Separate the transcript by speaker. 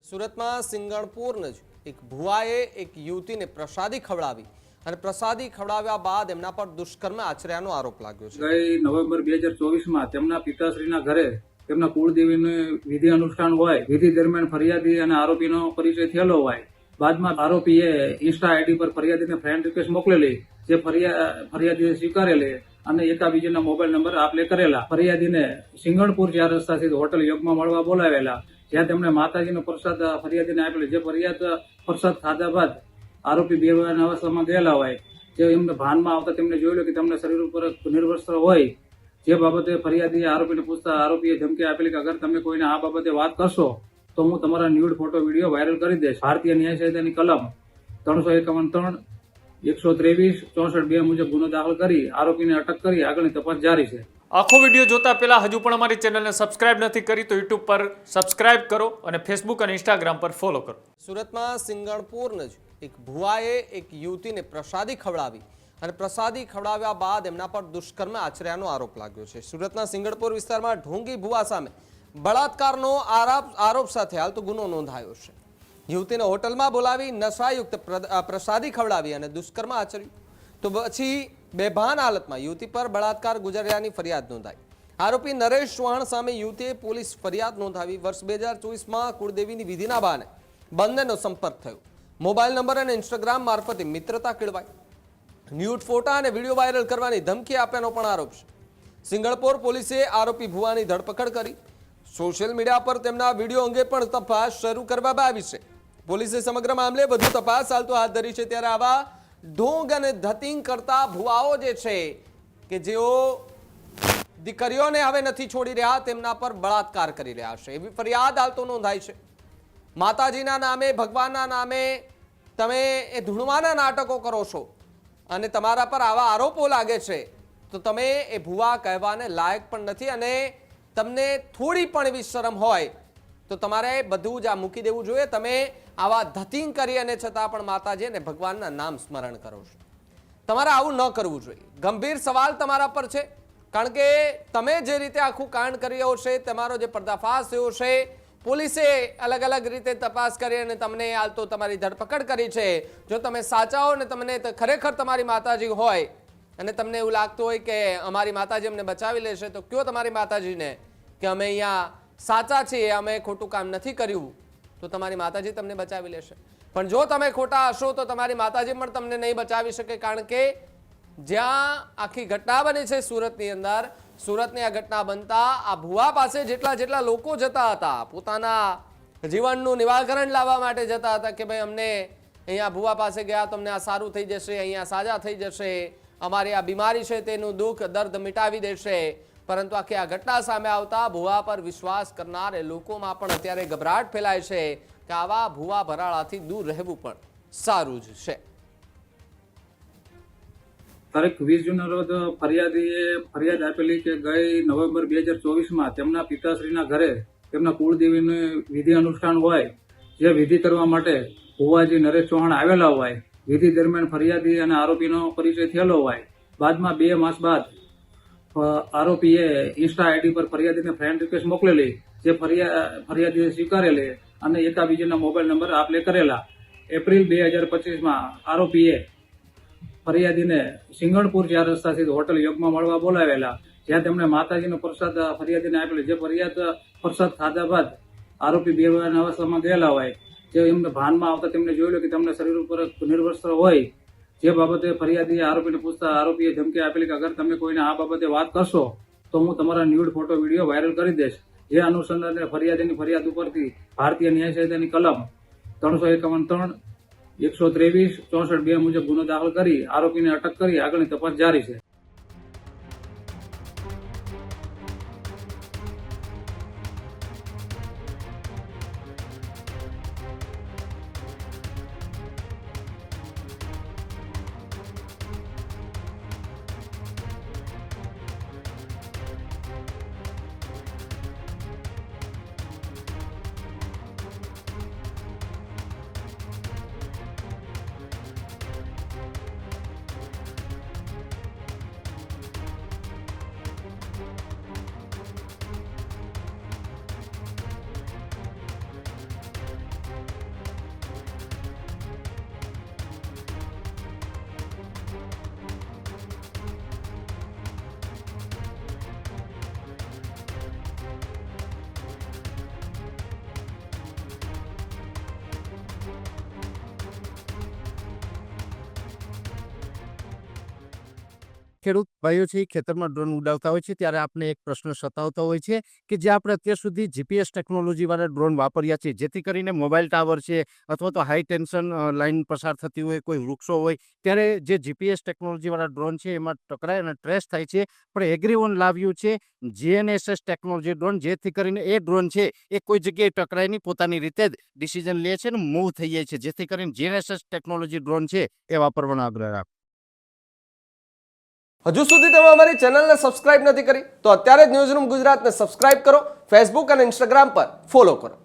Speaker 1: સુરતમાં સિંગણપુર નજીક એક ભુવાએ એક યુવતીને પ્રસાદી ખવડાવી અને પ્રસાદી ખવડાવ્યા બાદ એમના પર દુષ્કર્મ આચર્યાનો આરોપ લાગ્યો છે।
Speaker 2: ગઈ નવેમ્બર 2024 તેમના પિતાશ્રીના ઘરે તેમના કુળદેવીનું વિધિ અનુષ્ઠાન હોય, વિધિ દરમિયાન ફરિયાદી અને આરોપીનો પરિચય થયેલો હોય। બાદમાં આરોપીએ ઇન્સ્ટા આઈડી પર ફરિયાદીને ફ્રેન્ડ રિક્વેસ્ટ મોકલેલી, જે ફરિયાદીએ સ્વીકારેલી અને એકાબીજાના મોબાઈલ નંબર આપલે કરેલા। ફરિયાદીને સિંગણપુર 4 રસ્તા સ્થિત હોટલ યોગમાં મળવા બોલાવેલા, જ્યાં તેમણે માતાજીનો પ્રસાદ ફરિયાદીને આપેલો। જે ફરિયાદ પ્રસાદ ખાધા બાદ આરોપી બેભાન અવસ્થામાં ગયેલા હોય, જે એમને ભાનમાં આવતા તેમને જોયેલું કે તમને શરીર ઉપર નિર્વસ્ત્ર હોય। જે બાબતે ફરિયાદીએ આરોપીને પૂછતા આરોપીએ ધમકી આપેલી કે અગર તમે કોઈને આ બાબતે વાત કરશો તો હું તમારા ન્યૂડ ફોટો વિડીયો વાયરલ કરી દઈશ। ભારતીય ન્યાય સંહિતાની કલમ 351, 123, 64 મુજબ ગુનો દાખલ કરી આરોપીને અટક કરી આગળની તપાસ જારી છે।
Speaker 3: આખો વિડીયો જોતા પહેલા હજુ પણ અમારી ચેનલને સબસ્ક્રાઇબ નથી કરી તો યુટ્યુબ પર સબસ્ક્રાઇબ કરો અને ફેસબુક અને ઇન્સ્ટાગ્રામ પર ફોલો કરો।
Speaker 1: સુરતમાં સિંગણપુર નજીક એક ભુવાએ એક યુવતીને પ્રસાદી ખવડાવી અને પ્રસાદી ખવડાવ્યા બાદ એમના પર દુષ્કર્મ આચર્યાનો આરોપ લાગ્યો છે। સુરતના સિંગણપુર વિસ્તારમાં ઢોંગી ભુવા સામે બળાત્કારનો આરોપ સાથે હાલ તો ગુનો નોંધાયો છે। યુવતીને હોટલમાં બોલાવી નશાયુક્ત પ્રસાદી ખવડાવી અને દુષ્કર્મ આચર્યું તો પછી બેભાન હાલતમાં યુવતી પર બળાત્કાર ગુજર્યાની ફરિયાદ નોંધાઈ। આરોપી નરેશ ચૌહાણ સામે યુવતીએ પોલીસ ફરિયાદ નોંધાવી। વર્ષ 2024માં કુળદેવીની વિધિના બહાને બંનેનો સંપર્ક થયો। મોબાઈલ નંબર અને ઇન્સ્ટાગ્રામ મારફતે મિત્રતા કેળવાઈ। ન્યૂડ ફોટા અને વિડીયો વાયરલ કરવાની ધમકી આપ્યાનો પણ આરોપ છે। સિંગણપુર પોલીસે આરોપી ભુવાની ધરપકડ કરી। સોશિયલ મીડિયા પર તેમના વિડીયો અંગે પણ તપાસ શરૂ કરવામાં આવી છે। પોલીસે સમગ્ર મામલે વધુ તપાસ હાલ તો હાથ ધરી છે। ત્યારે આવા ઢોંગ અને ધતિંગ કરતા ભુવાઓ જે છે કે જેઓ દીકરીઓને હવે નથી છોડી રહ્યા, તેમના પર બળાત્કાર કરી રહ્યા છે, એવી ફરિયાદ હાલ તો નોંધાઈ છે। માતાજીના નામે, ભગવાનના નામે તમે એ ધૂણવાના નાટકો કરો છો અને તમારા પર આવા આરોપો લાગે છે તો તમે એ ભુવા કહેવાને લાયક પણ નથી અને તમને થોડી પણ એવી શરમ હોય તો તમારે બધું જ આ મૂકી દેવું જોઈએ। તમે આવા ધતિંગ કરી અને છતાં પણ માતાજી અને ભગવાનના નામ સ્મરણ કરો છો, તમારે આવું ન કરવું જોઈએ। ગંભીર સવાલ તમારા પર છે, કારણ કે તમે જે રીતે આખું કાંડ કર્યો છે, તમારો જે પર્દાફાશ થયો છે, પોલીસે અલગ અલગ રીતે તપાસ કરી અને તમને હાલ તો તમારી ધરપકડ કરી છે। જો તમે સાચા હો ને તમને ખરેખર તમારી માતાજી હોય અને તમને એવું લાગતું હોય કે અમારી માતાજી અમને બચાવી લેશે તો કયો તમારી માતાજીને કે અમે અહીંયા સાચા છીએ, અમે ખોટું કામ નથી કર્યું, તો તમારી માતાજી તમને બચાવી લેશે। પણ જો તમે ખોટા હશો તો તમારી માતાજી પણ તમને નહીં બચાવી શકે, કારણ કે જ્યાં આખી ઘટના બની છે સુરતની અંદર, સુરતની આ ઘટના બનતા આ ભુવા પાસે જેટલા લોકો જતા હતા, પોતાના જીવનનું નિવારણ લાવવા માટે જતા હતા કે ભાઈ અમને અહીંયા ભુવા પાસે ગયા તો અમને આ સારું થઈ જશે, અહીંયા સાજા થઈ જશે, અમારી આ બીમારી છે તેનું દુઃખ દર્દ મિટાવી દેશે, પરંતુ આખી આ ઘટના સામે આવતા ભુવા પર વિશ્વાસ કરનાર એ લોકોમાં પણ અત્યારે ગભરાટ ફેલાય છે કે આવા ભુવા ભરાળાથી દૂર રહેવું પણ સારું જ છે।
Speaker 2: તારીખ 20 જૂનના રોજ ફરિયાદીએ ફરિયાદ આપેલી કે ગઈ નવેમ્બર 2024માં તેમના પિતાશ્રીના ઘરે તેમના કુળદેવીનું વિધિ અનુષ્ઠાન હોય, જે વિધિ કરવા માટે ભુવાજી નરેશ ચૌહાણ આવેલા હોય। વિધિ દરમિયાન ફરિયાદી અને આરોપીનો પરિચય થયેલો હોય। બાદમાં 2 માસ બાદ આરોપીએ ઇન્સ્ટા આઈડી પર ફરિયાદીને ફ્રેન્ડ રિક્વેસ્ટ મોકલેલી, જે ફરિયાદીએ સ્વીકારેલી અને એકાબીજાના મોબાઈલ નંબર આપલે કરેલા। એપ્રિલ 2025માં આરોપીએ ફરિયાદીને સિંગણપુર 4 રસ્તા સ્થિત હોટલ યોગમાં મળવા બોલાવેલા, જ્યાં તેમણે માતાજીનો પ્રસાદ ફરિયાદીને આપેલો। જે ફરિયાદ પ્રસાદ ખાધા બાદ આરોપી બેભાન અવસ્થામાં ગયેલા હોય, જે એમને ભાનમાં આવતા તેમને જોયેલું કે તમને શરીર ઉપર નિર્વસ્ત્ર હોય। જે બાબતે ફરિયાદીએ આરોપીને પૂછતા આરોપીએ ધમકી આપેલી કે અગર તમે કોઈને આ બાબતે વાત કરશો તો હું તમારા ન્યૂડ ફોટો વિડીયો વાયરલ કરી દઈશ। જે અનુસંધાને ફરિયાદીની ફરિયાદ ઉપરથી ભારતીય ન્યાય સંહિતાની કલમ 351, 123, 64 મુજબ ગુનો દાખલ કરી આરોપીને અટક કરી આગળની તપાસ જારી છે।
Speaker 4: ખેડૂત ભાઈઓ છે એ ખેતરમાં ડ્રોન ઉડાવતા હોય છે ત્યારે આપને એક પ્રશ્ન સતાવતો હોય છે કે જે આપણે અત્યાર સુધી જીપીએસ ટેકનોલોજીવાળા ડ્રોન વાપર્યા છે, જેથી કરીને મોબાઈલ ટાવર છે અથવા તો હાઈ ટેન્શન લાઇન પસાર થતી હોય, કોઈ વૃક્ષો હોય, ત્યારે જે જીપીએસ ટેકનોલોજીવાળા ડ્રોન છે એમાં ટકરાય અને ટ્રેસ થાય છે. પણ એગ્રીઓન લાવ્યું છે જીએનએસએસ ટેકનોલોજી ડ્રોન, જેથી કરીને એ ડ્રોન છે એ કોઈ જગ્યાએ ટકરાય નહીં, પોતાની રીતે જ ડિસિઝન લે છે ને મૂવ થઈ જાય છે, જેથી કરીને જીએનએસએસ ટેકનોલોજી ડ્રોન છે એ વાપરવાનો આગ્રહ રાખો.
Speaker 1: હજુ સુધી તમે અમારી ચેનલને સબસ્ક્રાઇબ નથી કરી તો અત્યારે જ ન્યૂઝરૂમ ગુજરાતને સબસ્ક્રાઇબ કરો, ફેસબુક અને ઇન્સ્ટાગ્રામ પર ફોલો કરો.